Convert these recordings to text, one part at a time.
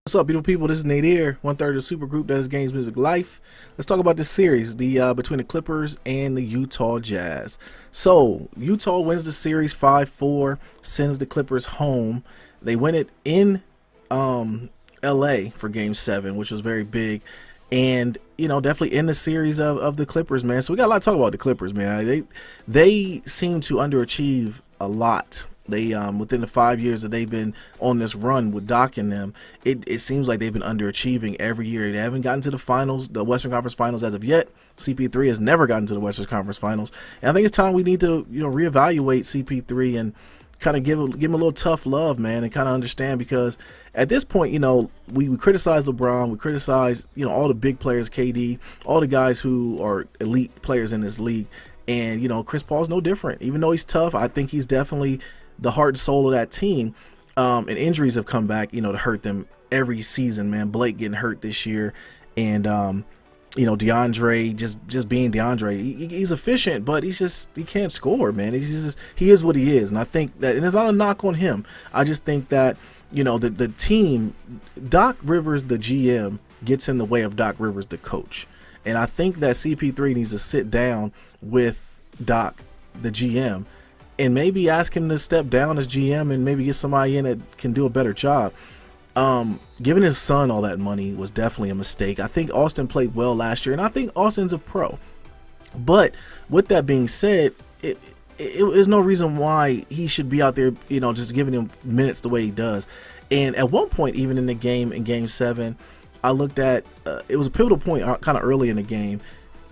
What's up, beautiful people? This is Nate here, one third of the super group that is Games Music Life. Let's talk about this series, the between the Clippers and the Utah Jazz. So Utah wins the series 5-4, sends the Clippers home. They win it in LA for Game 7, which was very big, and definitely in the series of the Clippers, man. So we got a lot to talk about the Clippers, man. They seem to underachieve a lot. They within the 5 years that they've been on this run with Doc and them, it seems like they've been underachieving every year. They haven't gotten to the finals, the Western Conference Finals as of yet. CP3 has never gotten to the Western Conference Finals, and I think it's time we need to reevaluate CP3 and kind of give him a little tough love, man, and kind of understand, because at this point, we criticize LeBron, we criticize all the big players, KD, all the guys who are elite players in this league, and Chris Paul's no different. Even though he's tough, I think he's definitely the heart and soul of that team. And injuries have come back, to hurt them every season, man. Blake getting hurt this year, and DeAndre just being DeAndre. He's efficient, but he can't score, man. He is what he is, and I think that, and it's not a knock on him. I just think that the team, Doc Rivers, the GM, gets in the way of Doc Rivers, the coach, and I think that CP3 needs to sit down with Doc, the GM, and maybe ask him to step down as GM and maybe get somebody in that can do a better job. Giving his son all that money was definitely a mistake. I think Austin played well last year, and I think Austin's a pro. But with that being said, there's no reason why he should be out there, just giving him minutes the way he does. And at one point, even in the game, in Game 7, I looked at, it was a pivotal point kind of early in the game.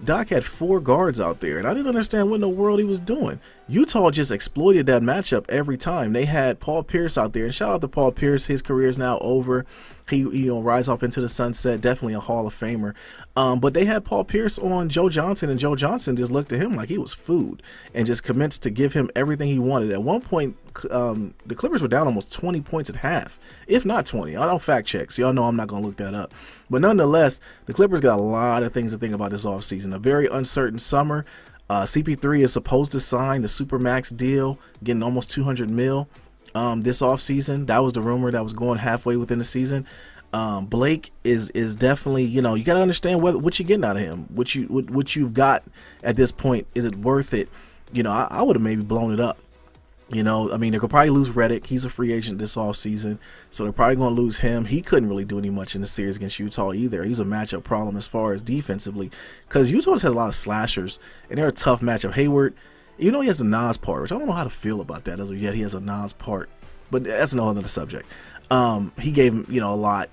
Doc had 4 guards out there, and I didn't understand what in the world he was doing. Utah just exploited that matchup every time. They had Paul Pierce out there, and shout out to Paul Pierce. His career is now over. He rise off into the sunset, definitely a Hall of Famer. But they had Paul Pierce on Joe Johnson, and Joe Johnson just looked at him like he was food and just commenced to give him everything he wanted. At one point, the Clippers were down almost 20 points at half, if not 20. I don't fact check, so y'all know I'm not going to look that up. But nonetheless, the Clippers got a lot of things to think about this offseason. A very uncertain summer. CP3 is supposed to sign the Supermax deal, getting almost 200 mil this offseason. That was the rumor that was going halfway within the season. Blake is definitely, you got to understand what you're getting out of him. What you've got at this point, is it worth it? I would have maybe blown it up. I mean, they could probably lose Redick. He's a free agent this offseason, so they're probably going to lose him. He couldn't really do any much in the series against Utah either. He's a matchup problem as far as defensively, because Utah has a lot of slashers, and they're a tough matchup. Hayward, he has a Nas part, which I don't know how to feel about that as of yet. He has a Nas part, but that's another subject. He gave him, a lot.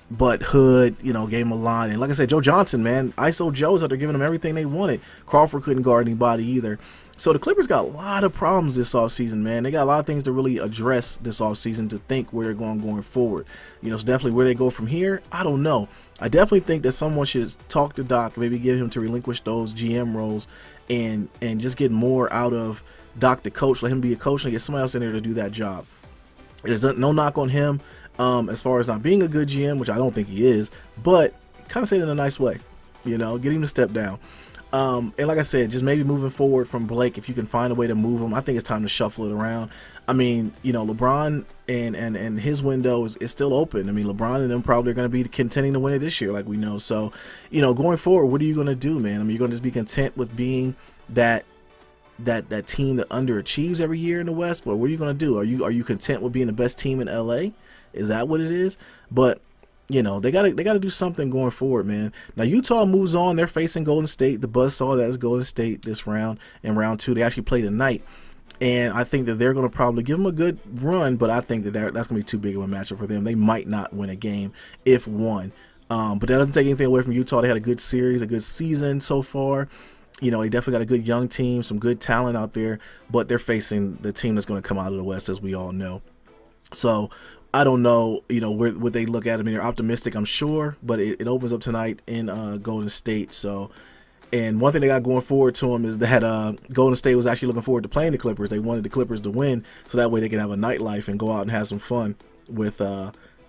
But Hood, gave him a line. And like I said, Joe Johnson, man, ISO Joe's out there giving them everything they wanted. Crawford couldn't guard anybody either. So the Clippers got a lot of problems this offseason, man. They got a lot of things to really address this offseason to think where they're going forward. So definitely where they go from here, I don't know. I definitely think that someone should talk to Doc, maybe get him to relinquish those GM roles and just get more out of Doc, the coach. Let him be a coach and get somebody else in there to do that job. There's no knock on him. As far as not being a good GM, which I don't think he is, but kind of say it in a nice way, get him to step down. And like I said, just maybe moving forward from Blake, if you can find a way to move him, I think it's time to shuffle it around. I mean, LeBron and his window is still open. I mean, LeBron and them probably are going to be contending to win it this year, like we know. So, going forward, what are you going to do, man? I mean, you're going to just be content with being that team that underachieves every year in the West, but what are you going to do? Are you content with being the best team in LA? Is that what it is? But they gotta do something going forward, man. Now Utah moves on. They're facing Golden State. The buzz saw that as Golden State this round. In round 2, they actually play tonight, and I think that they're going to probably give them a good run. But I think that that's going to be too big of a matchup for them. They might not win a game if won. But that doesn't take anything away from Utah. They had a good series, a good season so far. They definitely got a good young team, some good talent out there. But they're facing the team that's going to come out of the West, as we all know. So I don't know, where they look at. I mean, they're optimistic, I'm sure, but it opens up tonight in Golden State. So, and one thing they got going forward to them is that Golden State was actually looking forward to playing the Clippers. They wanted the Clippers to win, so that way they can have a nightlife and go out and have some fun with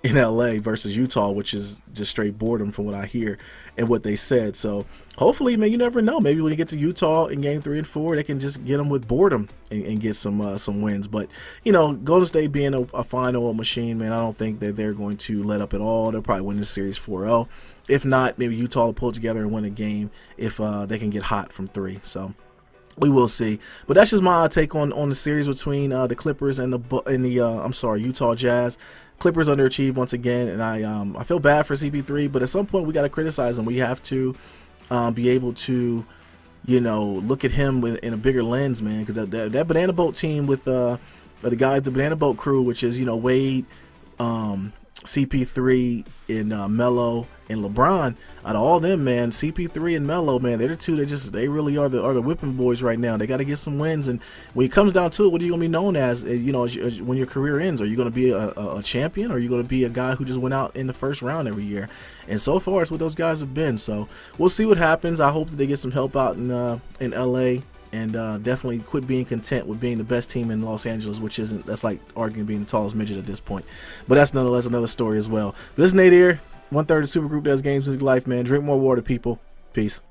in LA versus Utah, which is just straight boredom from what I hear and what they said. So hopefully, man, you never know. Maybe when you get to Utah in game 3 and 4, they can just get them with boredom and get some wins. But you know, Golden State being a final machine, man, I don't think that they're going to let up at all. They'll probably win the series 4-0. If not, maybe Utah will pull it together and win a game if they can get hot from 3. So we will see. But that's just my take on the series between the Clippers and the Utah Jazz. Clippers underachieved once again, and I feel bad for CP3, but at some point we got to criticize him. We have to be able to, you know, look at him in a bigger lens, man, because that Banana Boat team with the guys, the Banana Boat crew, which is, you know, Wade, CP3 and Melo and LeBron. Out of all them, man, CP3 and Melo, man, they're the two that they really are the whipping boys right now. They got to get some wins, and when it comes down to it, what are you gonna be known as? You know, when your career ends, are you gonna be a champion, or are you gonna be a guy who just went out in the first round every year? And so far, it's what those guys have been. So we'll see what happens. I hope that they get some help out in LA. And definitely quit being content with being the best team in Los Angeles, which that's like arguing being the tallest midget at this point. But that's nonetheless another story as well. But this is Nate here, 1/3 of Supergroup Does Games Music Life, man. Drink more water, people. Peace.